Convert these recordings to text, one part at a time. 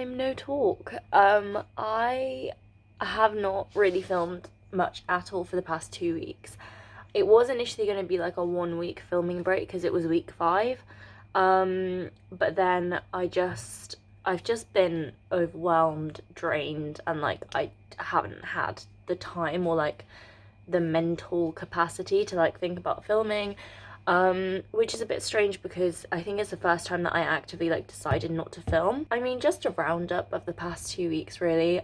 time no talk. I have not really filmed much at all for the past 2 weeks. It was initially going to be like a 1 week filming break because it was week 5. But then I've just been overwhelmed, drained, and like I haven't had the time or like the mental capacity to like think about filming. Which is a bit strange because I think it's the first time that I actively like decided not to film. I mean, just a roundup of the past 2 weeks really.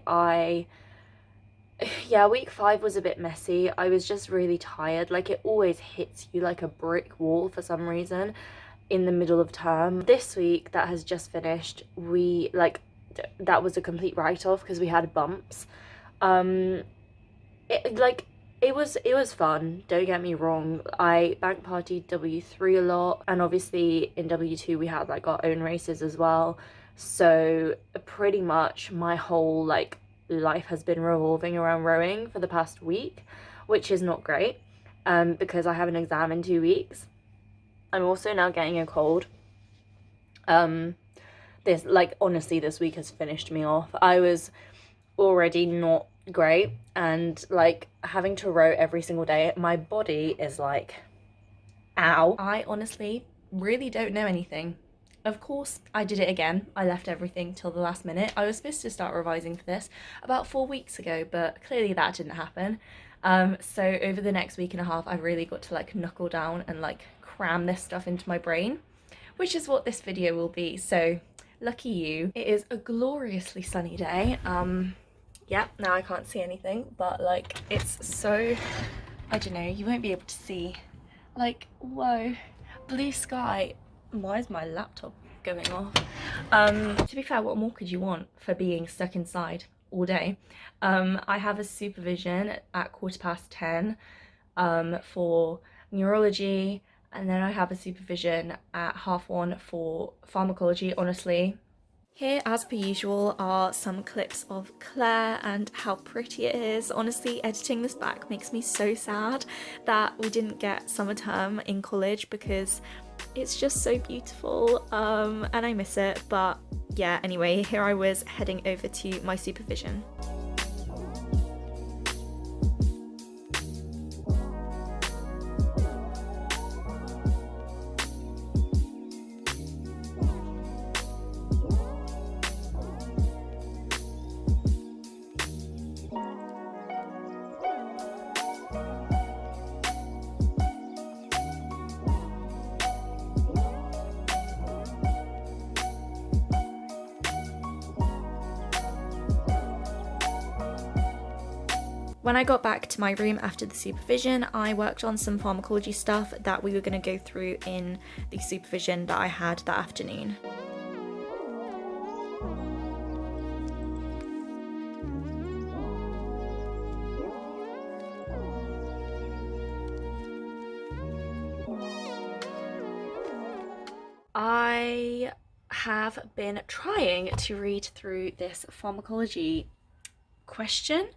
Yeah, week 5 was a bit messy. I was just really tired. Like, it always hits you like a brick wall for some reason in the middle of term. This week that has just finished, we like that was a complete write-off because we had bumps. It was fun, don't get me wrong. I bank partied W3 a lot, and obviously in W2 we had like our own races as well. So pretty much my whole like life has been revolving around rowing for the past week, which is not great, because I have an exam in 2 weeks. I'm also now getting a cold. This, like, honestly, this week has finished me off. I was already not great, and like having to row every single day, my body is like, ow. I honestly really don't know anything. Of course, I did it again. I left everything till the last minute. I was supposed to start revising for this about 4 weeks ago, but clearly that didn't happen. So over the next week and a half, I really got to like knuckle down and like cram this stuff into my brain, which is what this video will be. So lucky you. It is a gloriously sunny day. Yeah, now I can't see anything, but like it's so, I don't know, you won't be able to see. Like, whoa, blue sky. Why is my laptop going off? To be fair, what more could you want for being stuck inside all day? I have a supervision at 10:15 for neurology, and then I have a supervision at 1:30 for pharmacology. Honestly, here, as per usual, are some clips of Claire and how pretty it is. Honestly, editing this back makes me so sad that we didn't get summer term in college because it's just so beautiful, and I miss it. But yeah, anyway, here I was heading over to my supervision. When I got back to my room after the supervision, I worked on some pharmacology stuff that we were going to go through in the supervision that I had that afternoon. I have been trying to read through this pharmacology question.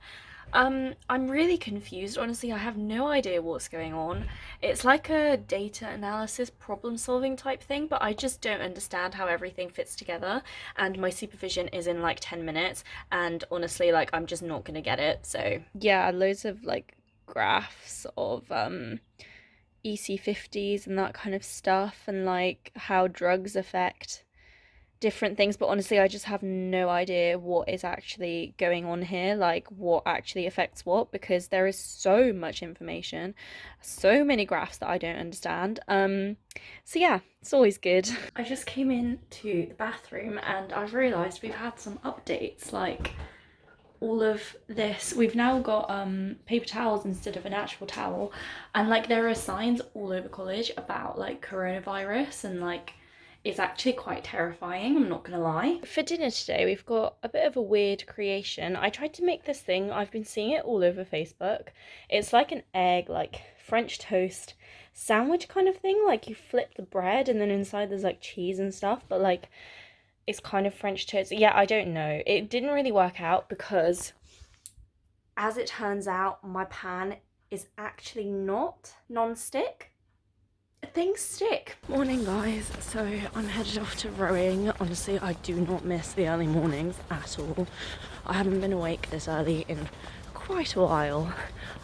I'm really confused, honestly. I have no idea what's going on. It's like a data analysis problem solving type thing, but I just don't understand how everything fits together, and my supervision is in like 10 minutes, and honestly, like, I'm just not gonna get it. So yeah, loads of like graphs of EC50s and that kind of stuff, and like how drugs affect different things, but honestly I just have no idea what is actually going on here, like what actually affects what, because there is so much information, so many graphs that I don't understand. So yeah, it's always good. I just came into the bathroom and I've realized we've had some updates, like all of this, we've now got paper towels instead of an actual towel, and like there are signs all over college about like coronavirus, and like it's actually quite terrifying, I'm not gonna lie. For dinner today, we've got a bit of a weird creation. I tried to make this thing, I've been seeing it all over Facebook. It's like an egg, like French toast sandwich kind of thing. Like you flip the bread and then inside there's like cheese and stuff, but like it's kind of French toast. Yeah, I don't know. It didn't really work out because, as it turns out, my pan is actually not non-stick. things stick. Morning guys, so I'm headed off to rowing. Honestly, I do not miss the early mornings at all. I haven't been awake this early in quite a while,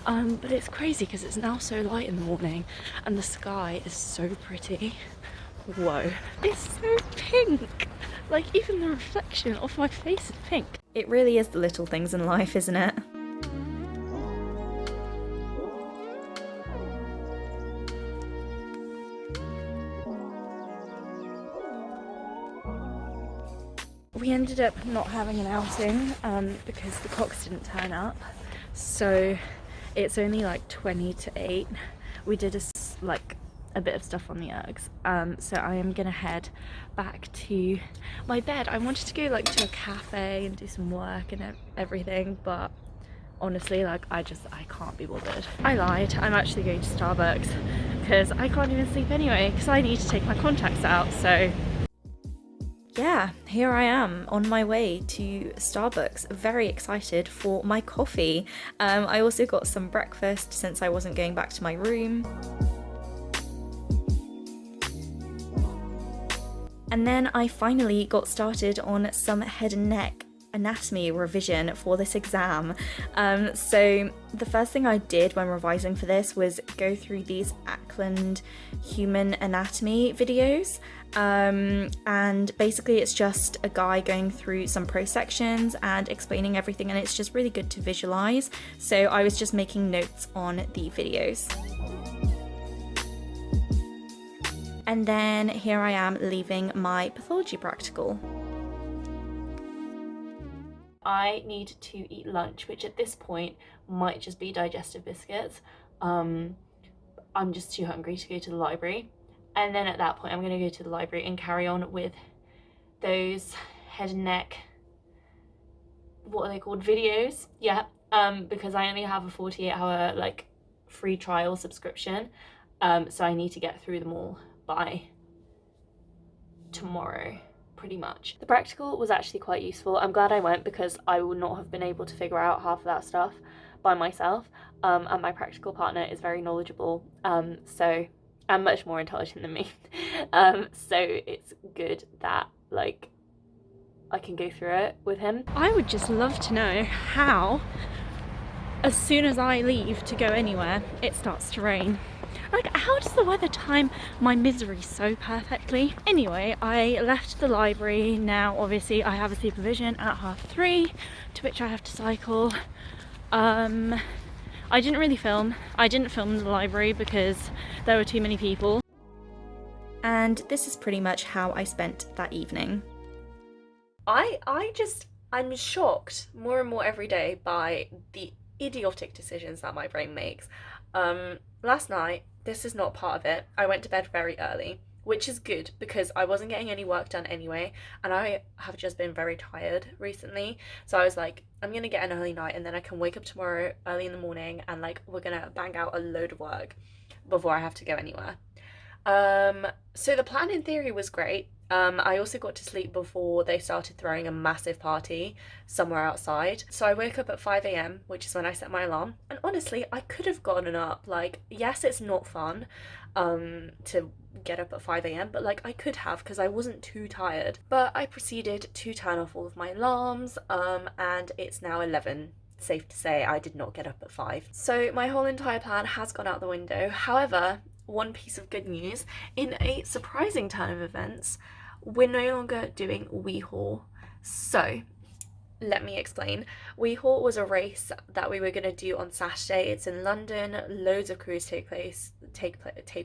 but it's crazy because it's now so light in the morning and the sky is so pretty. Whoa, it's so pink, like even the reflection of my face is pink. It really is the little things in life, isn't it? We ended up not having an outing because the cocks didn't turn up, so it's only like 20 to 8. We did a bit of stuff on the ergs, so I am gonna head back to my bed. I wanted to go like to a cafe and do some work and everything, but honestly, like I can't be bothered. I lied, I'm actually going to Starbucks because I can't even sleep anyway because I need to take my contacts out. So yeah, here I am on my way to Starbucks, very excited for my coffee. I also got some breakfast since I wasn't going back to my room. And then I finally got started on some head and neck anatomy revision for this exam. So the first thing I did when revising for this was go through these Ackland human anatomy videos, and basically it's just a guy going through some pro sections and explaining everything, and it's just really good to visualize. So I was just making notes on the videos. And then here I am leaving my pathology practical. I need to eat lunch, which at this point might just be digestive biscuits. I'm just too hungry to go to the library. And then at that point, I'm going to go to the library and carry on with those head and neck, what are they called, videos? Yeah, because I only have a 48-hour like free trial subscription, so I need to get through them all by tomorrow, pretty much. The practical was actually quite useful. I'm glad I went because I would not have been able to figure out half of that stuff by myself, and my practical partner is very knowledgeable, so and much more intelligent than me, so it's good that like I can go through it with him. I would just love to know how, as soon as I leave to go anywhere, it starts to rain. Like, how does the weather time my misery so perfectly? Anyway, I left the library. Now obviously I have a supervision at 3:30, to which I have to cycle. I didn't really film. I didn't film in the library because there were too many people. And this is pretty much how I spent that evening. I'm shocked more and more every day by the idiotic decisions that my brain makes. Last night, this is not part of it, I went to bed very early, which is good because I wasn't getting any work done anyway, and I have just been very tired recently, so I was like, I'm gonna get an early night and then I can wake up tomorrow early in the morning and like we're gonna bang out a load of work before I have to go anywhere. So the plan in theory was great. I also got to sleep before they started throwing a massive party somewhere outside. So I woke up at 5 a.m, which is when I set my alarm. And honestly, I could have gotten up. Like, yes, it's not fun to get up at 5 a.m, but like I could have because I wasn't too tired. But I proceeded to turn off all of my alarms, and it's now 11. Safe to say I did not get up at 5. So my whole entire plan has gone out the window. However, one piece of good news, in a surprising turn of events, we're no longer doing Weehawk. So let me explain. Weehawk was a race that we were going to do on Saturday. It's in London. Loads of crews take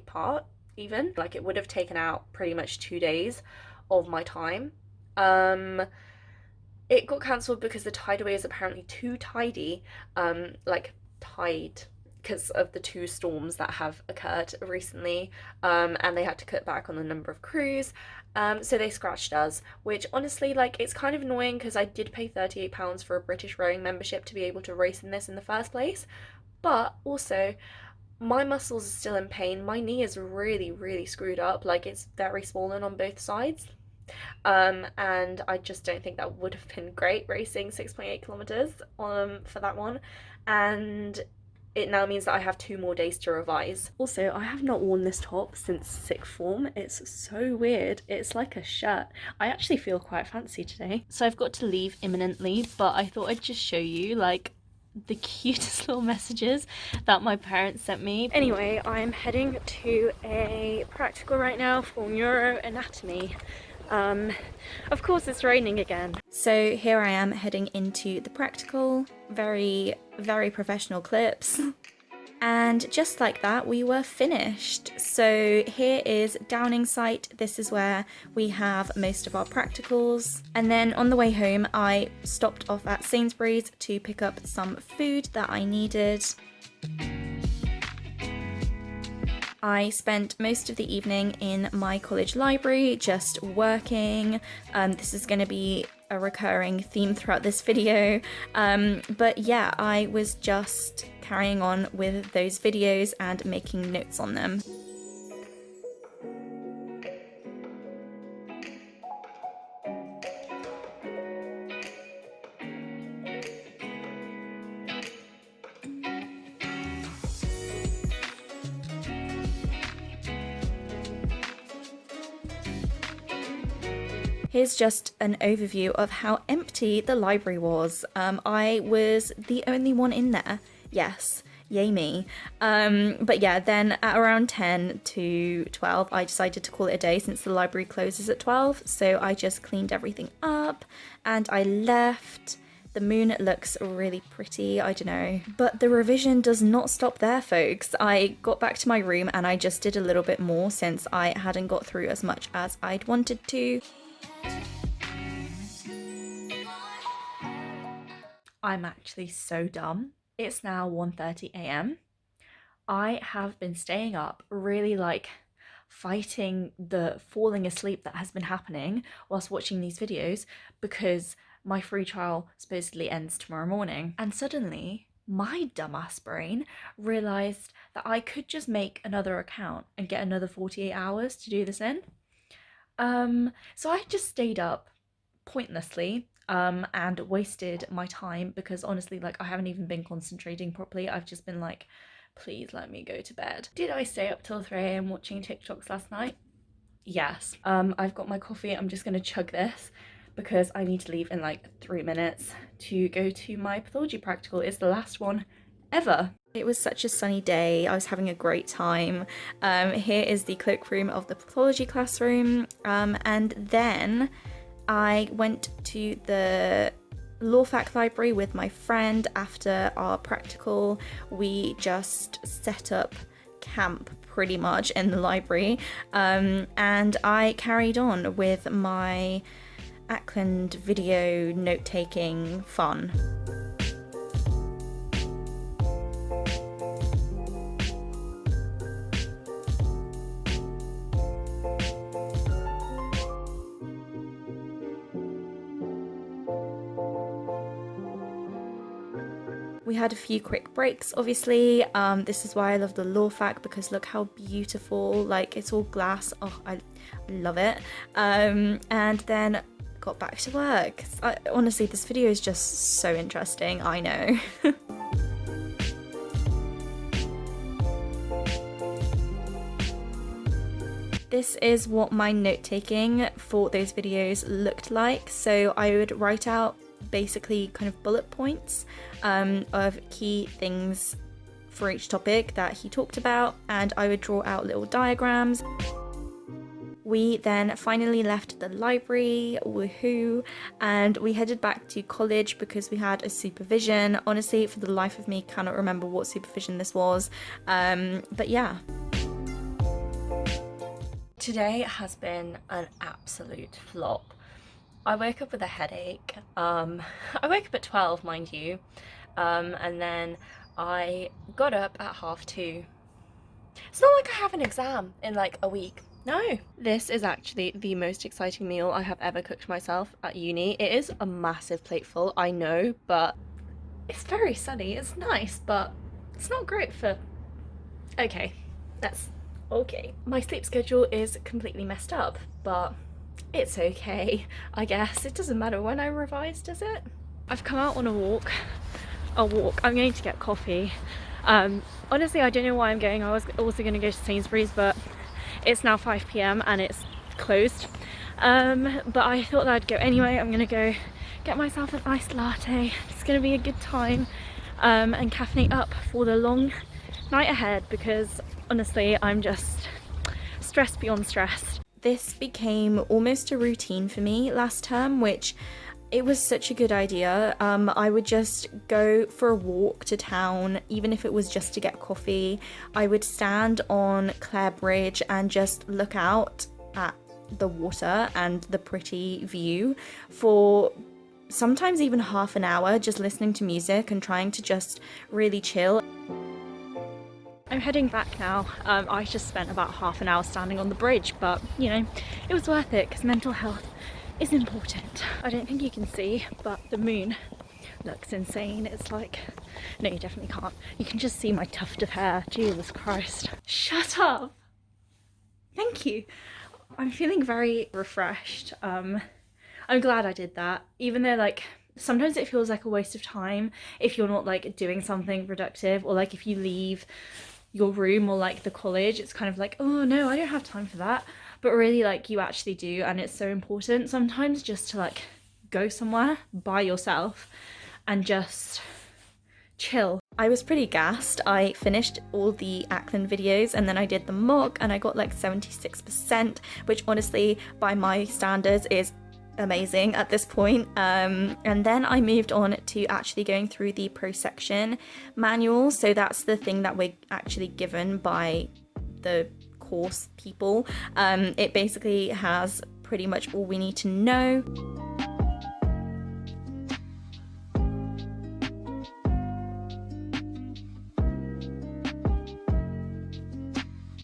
part even. Like, it would have taken out pretty much 2 days of my time. It got cancelled because the tideway is apparently too tidy, because of the 2 storms that have occurred recently, and they had to cut back on the number of crews, so they scratched us, which honestly, like, it's kind of annoying because I did pay £38 for a British rowing membership to be able to race in this in the first place, but also my muscles are still in pain. My knee is really, really screwed up, like it's very swollen on both sides, and I just don't think that would have been great racing 6.8 kilometers for that one. And it now means that I have 2 more days to revise. Also, I have not worn this top since sixth form. It's so weird. It's like a shirt. I actually feel quite fancy today. So I've got to leave imminently, but I thought I'd just show you like the cutest little messages that my parents sent me. Anyway, I'm heading to a practical right now for neuroanatomy. Of course it's raining again. So here I am heading into the practical, very professional clips. And just like that, we were finished. So here is Downing site. This is where we have most of our practicals. And then on the way home, I stopped off at Sainsbury's to pick up some food that I needed. I spent most of the evening in my college library just working. This is going to be a recurring theme throughout this video. But yeah, I was just carrying on with those videos and making notes on them. Here's just an overview of how empty the library was. I was the only one in there. Yes, yay me. But yeah, then at around 10 to 12, I decided to call it a day since the library closes at 12. So I just cleaned everything up and I left. The moon looks really pretty, I don't know. But the revision does not stop there, folks. I got back to my room and I just did a little bit more since I hadn't got through as much as I'd wanted to. I'm actually so dumb. It's now 1:30 a.m. I have been staying up really like fighting the falling asleep that has been happening whilst watching these videos because my free trial supposedly ends tomorrow morning. And suddenly my dumbass brain realized that I could just make another account and get another 48 hours to do this in. So I just stayed up pointlessly and wasted my time because honestly, like, I haven't even been concentrating properly. I've just been like, please let me go to bed. Did I stay up till 3 a.m. watching TikToks last night? Yes. I've got my coffee. I'm just gonna chug this because I need to leave in like 3 minutes to go to my pathology practical. It's the last one ever. It was such a sunny day. I was having a great time. Here is the cloakroom of the pathology classroom. And then I went to the Law Fac library with my friend after our practical. We just set up camp pretty much in the library. And I carried on with my Ackland video note-taking fun. We had a few quick breaks, obviously. This is why I love the Law Fac, because look how beautiful, like, it's all glass. Oh, I love it. And then got back to work. Honestly, this video is just so interesting, I know. This is what my note-taking for those videos looked like. So I would write out basically kind of bullet points of key things for each topic that he talked about, and I would draw out little diagrams. We then finally left the library, woohoo, and we headed back to college because we had a supervision. Honestly, for the life of me, cannot remember what supervision this was, but yeah. Today has been an absolute flop. I woke up with a headache. I woke up at 12, mind you, and then I got up at 2:30. It's not like I have an exam in like a week. No. This is actually the most exciting meal I have ever cooked myself at uni. It is a massive plateful, I know, but it's very sunny. It's nice, but it's not great for... Okay, that's okay. My sleep schedule is completely messed up, but it's okay, I guess. It doesn't matter when I revise, does it? I've come out on a walk. I'm going to get coffee. Honestly, I don't know why I'm going. I was also going to go to Sainsbury's, but it's now 5 p.m. and it's closed. But I thought that I'd go anyway. I'm going to go get myself an iced latte. It's going to be a good time, and caffeinate up for the long night ahead, because honestly, I'm just stressed beyond stressed. This became almost a routine for me last term, which it was such a good idea. I would just go for a walk to town, even if it was just to get coffee. I would stand on Clare Bridge and just look out at the water and the pretty view for sometimes even half an hour, just listening to music and trying to just really chill. I'm heading back now. I just spent about half an hour standing on the bridge, but you know, it was worth it because mental health is important. I don't think you can see, but the moon looks insane. It's like, no, you definitely can't. You can just see my tuft of hair. Jesus Christ. Shut up. Thank you. I'm feeling very refreshed. I'm glad I did that, even though like sometimes it feels like a waste of time if you're not like doing something productive, or like if you leave your room or like the college, it's kind of like, oh no, I don't have time for that. But really, like, you actually do, and it's so important sometimes just to like go somewhere by yourself and just chill. I was pretty gassed. I finished all the Ackland videos and then I did the mock and I got like 76%, which honestly by my standards is amazing at this point. And then I moved on to actually going through the pro section manual. So that's the thing that we're actually given by the course people. It basically has pretty much all we need to know.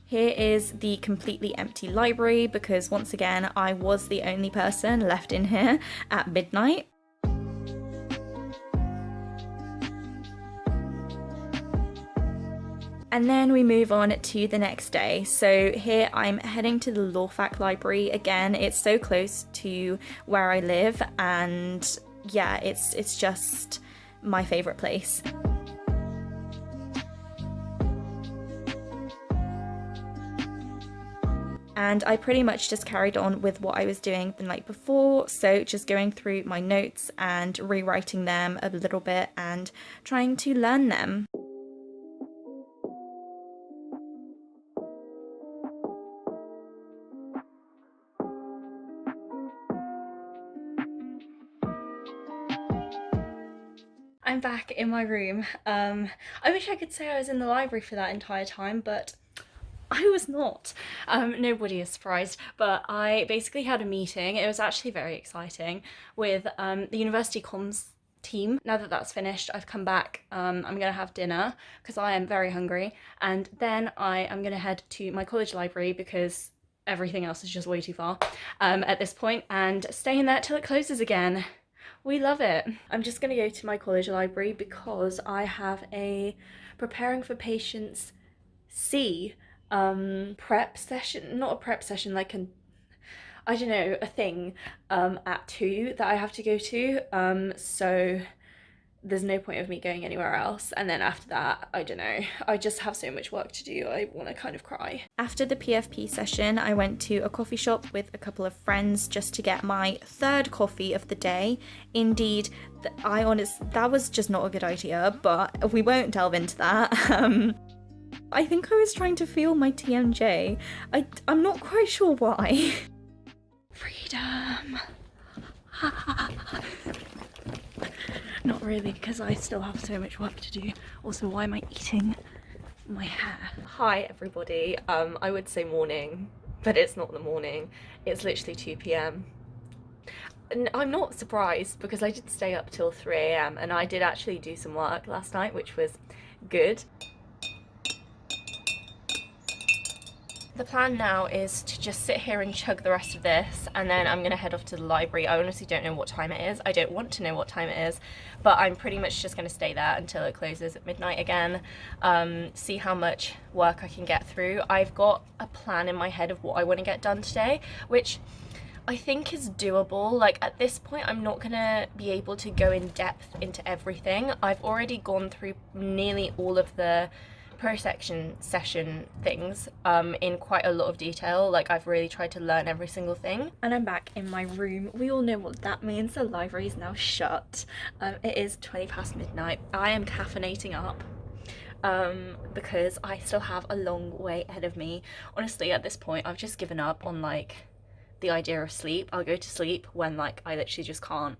Here is the completely empty library because once again I was the only person left in here at midnight. And then we move on to the next day. So here I'm heading to the Law Fac Library again. It's so close to where I live, and yeah, it's just my favorite place. And I pretty much just carried on with what I was doing the night before, so just going through my notes and rewriting them a little bit and trying to learn them. I'm back in my room. I wish I could say I was in the library for that entire time, but I was not. Nobody is surprised, but I basically had a meeting. It was actually very exciting with the university comms team. Now that that's finished, I've come back. I'm gonna have dinner because I am very hungry, and then I am gonna head to my college library because everything else is just way too far at this point, and stay in there till it closes again. We love it. I'm just gonna go to my college library because I have a preparing for patients C prep session, not a prep session, like I don't know, a thing at 2 that I have to go to, so there's no point of me going anywhere else. And then after that, I don't know, I just have so much work to do, I want to kind of cry. After the PFP session, I went to a coffee shop with a couple of friends just to get my third coffee of the day. Indeed, that was just not a good idea, but we won't delve into that. I think I was trying to feel my TMJ. I'm not quite sure why. Freedom. Not really, because I still have so much work to do. Also, why am I eating my hair? Hi everybody. I would say morning, but it's not the morning. It's literally 2 p.m. I'm not surprised because I did stay up till 3 a.m. and I did actually do some work last night, which was good. The plan now is to just sit here and chug the rest of this, and then I'm gonna head off to the library. I honestly don't know what time it is. I don't want to know what time it is, but I'm pretty much just gonna stay there until it closes at midnight again, see how much work I can get through. I've got a plan in my head of what I want to get done today, which I think is doable. Like at this point, I'm not gonna be able to go in depth into everything. I've already gone through nearly all of the per section session things in quite a lot of detail. Like I've really tried to learn every single thing. And I'm back in my room. We all know what that means. The library is now shut. It is 20 past midnight. I am caffeinating up because I still have a long way ahead of me. Honestly, at this point, I've just given up on like the idea of sleep. I'll go to sleep when like I literally just can't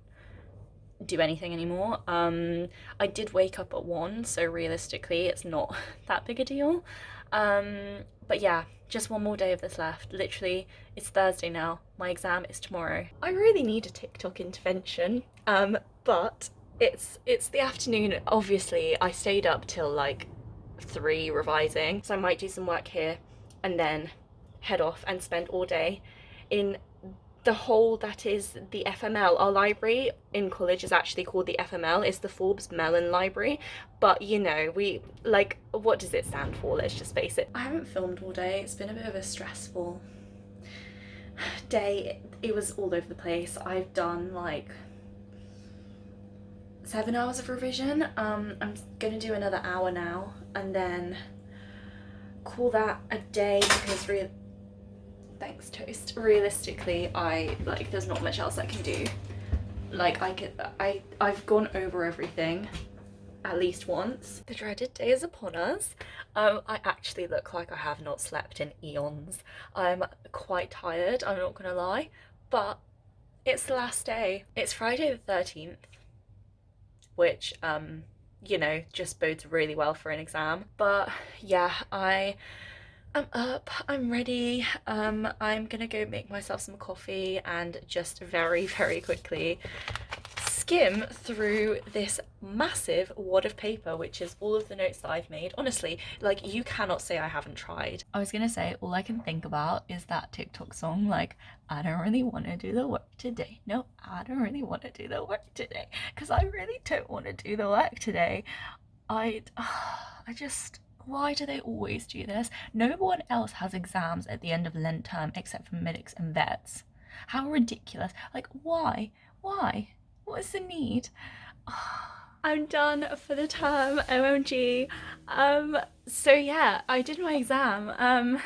do anything anymore. I did wake up at 1, so realistically it's not that big a deal. But yeah, just one more day of this left. Literally, it's Thursday now. My exam is tomorrow. I really need a TikTok intervention, but it's the afternoon. Obviously, I stayed up till like 3 revising, so I might do some work here and then head off and spend all day in the hole that is the FML. Our library in college is actually called the FML. It's the Forbes Mellon Library, but you know, we like, what does it stand for? Let's just face it. I haven't filmed all day. It's been a bit of a stressful day. It was all over the place. I've done like 7 hours of revision. I'm gonna do another hour now and then call that a day because thanks toast. Realistically, there's not much else I can do. Like I've gone over everything at least once. The dreaded day is upon us. I actually look like I have not slept in eons. I'm quite tired, I'm not gonna lie, but it's the last day. It's Friday the 13th, which you know, just bodes really well for an exam. But yeah, I'm up, I'm ready. I'm gonna go make myself some coffee and just very, very quickly skim through this massive wad of paper, which is all of the notes that I've made. Honestly, like, you cannot say I haven't tried. I was gonna say, all I can think about is that TikTok song, like, I don't really want to do the work today. No, I don't really want to do the work today. Because I really don't want to do the work today. I just, why do they always do this? No one else has exams at the end of Lent term except for medics and vets. How ridiculous. Like, why? Why? What is the need? I'm done for the term, OMG. So yeah, I did my exam.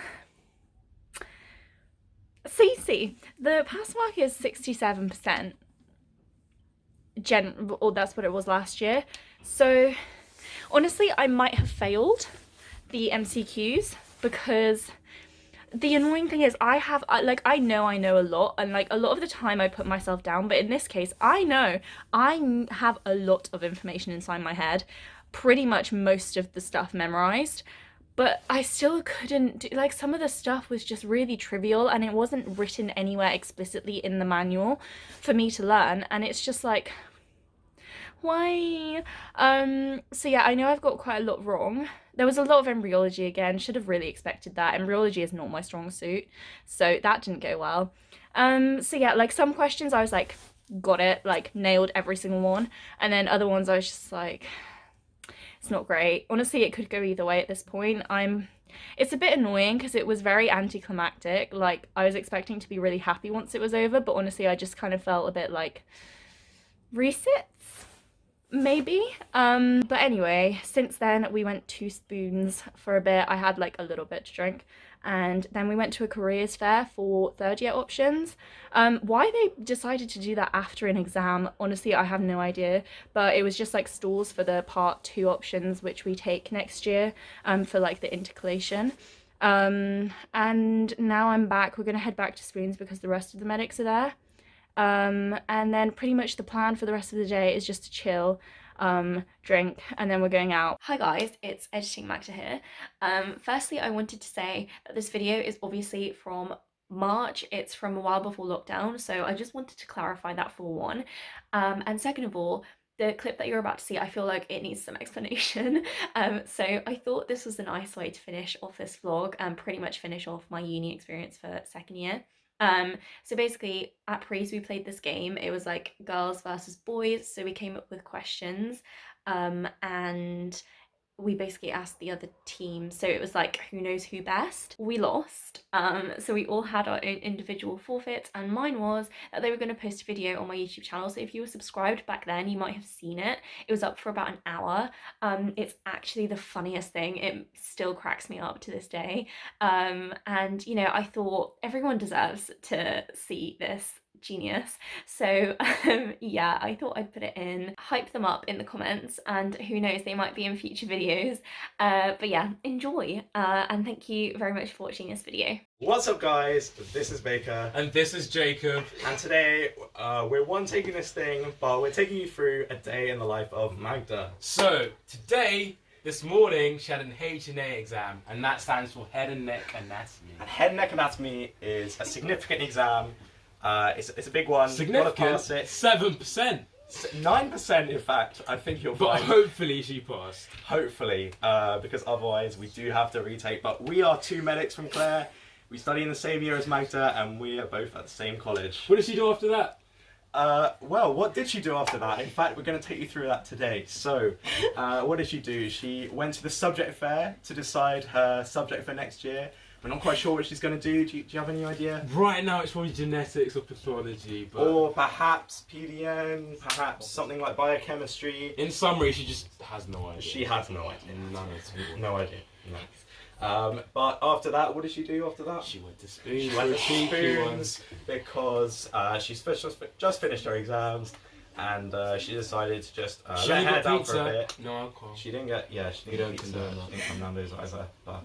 So you see, the pass mark is 67%. Or that's what it was last year. So honestly, I might have failed the MCQs because the annoying thing is I know a lot, and like a lot of the time I put myself down, but in this case I know I have a lot of information inside my head, pretty much most of the stuff memorized, but I still couldn't do, like, some of the stuff was just really trivial and it wasn't written anywhere explicitly in the manual for me to learn, and it's just like, why? So yeah, I know I've got quite a lot wrong. There was a lot of embryology again, should have really expected that. Embryology is not my strong suit, so that didn't go well. So yeah, like some questions I was like, got it, like nailed every single one, and then other ones I was just like, it's not great. Honestly, it could go either way at this point. It's a bit annoying because it was very anticlimactic. Like, I was expecting to be really happy once it was over, but honestly, I just kind of felt a bit like, resits? Maybe. But anyway, since then we went to Spoons for a bit. I had like a little bit to drink, and then we went to a careers fair for third year options. Why they decided to do that after an exam, honestly, I have no idea, but it was just like stalls for the part 2 options, which we take next year, for like the intercalation. And now I'm back. We're gonna head back to Spoons because the rest of the medics are there. And then pretty much the plan for the rest of the day is just to chill, drink, and then we're going out. Hi guys, it's Editing Magda here. Firstly, I wanted to say that this video is obviously from March. It's from a while before lockdown, so I just wanted to clarify that for one. And second of all, the clip that you're about to see, I feel like it needs some explanation. So I thought this was a nice way to finish off this vlog and pretty much finish off my uni experience for second year. So basically at Prees we played this game. It was like girls versus boys, so we came up with questions, and we basically asked the other team, so it was like who knows who best. We lost, so we all had our own individual forfeits, and mine was that they were going to post a video on my YouTube channel. So if you were subscribed back then, you might have seen it. It was up for about an hour. It's actually the funniest thing. It still cracks me up to this day. And you know, I thought everyone deserves to see this genius. So yeah, I thought I'd put it in, hype them up in the comments, and who knows, they might be in future videos. But yeah, enjoy, and thank you very much for watching this video. What's up guys, this is Baker. And this is Jacob. And today, we're one taking this thing, but we're taking you through a day in the life of Magda. So, today, this morning, she had an H&A exam, and that stands for Head and Neck Anatomy. And head and neck anatomy is a significant exam. It's a big one. Significant? Gotta pass it. 7%. 9% in fact, I think you'll But find. hopefully she passed. Hopefully, because otherwise we do have to retake. But we are two medics from Clare. We study in the same year as Magda, and we are both at the same college. What did she do after that? Well, what did she do after that? In fact, we're going to take you through that today. So, what did she do? She went to the subject fair to decide her subject for next year. We're not quite sure what she's going to do. Do you have any idea? Right now it's probably genetics or pathology, but... Or perhaps PDN, perhaps something like biochemistry. in summary, she just has no idea. She has no idea. None at all. No idea. No. But after that, what did she do after that? She went to Spoons. She went to cheeky Spoons because she's just finished her exams, and she decided to just She let only her got down pizza. for a bit. No alcohol. She didn't get, she We didn't don't get pizza. condone that. She didn't come Nando's either. But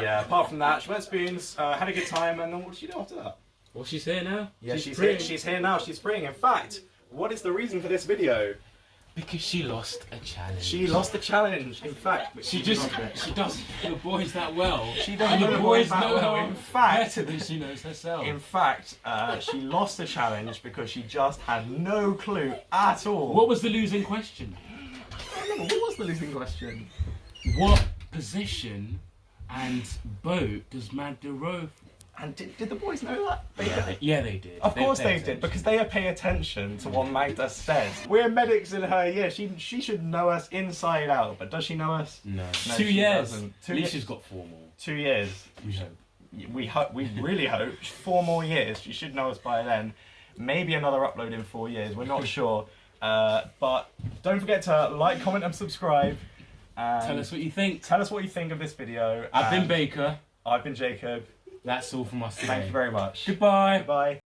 yeah, apart from that, she went to Spoons, had a good time, and then what did she do after that? Well, she's here now. Yeah, she's free. here. She's here now. She's spring. In fact, what is the reason for this video? Because she lost a challenge. She lost the challenge. In fact, She doesn't know the boys that well. She doesn't and know the the boys boys that know well. her In fact- better than she knows herself. In fact, she lost the challenge because she just had no clue at all. What was the losing question? I don't remember, what was the losing question? What position and boat does Magda row? And did the boys know that? Yeah, they did. Of course they paid did, because they pay attention to what Magda says. We're medics in her year. She should know us inside out, but does she know us? No. No, 2 she years. doesn't. At least she's got 4 more. 2 years. We hope. We really hope 4 more years. She should know us by then. Maybe another upload in 4 years. We're not sure. But don't forget to like, comment, and subscribe. And Tell us what you think. Tell us what you think of this video. I've been And Baker. I've been Jacob. That's all from us today. Thank you very much. Goodbye. Goodbye.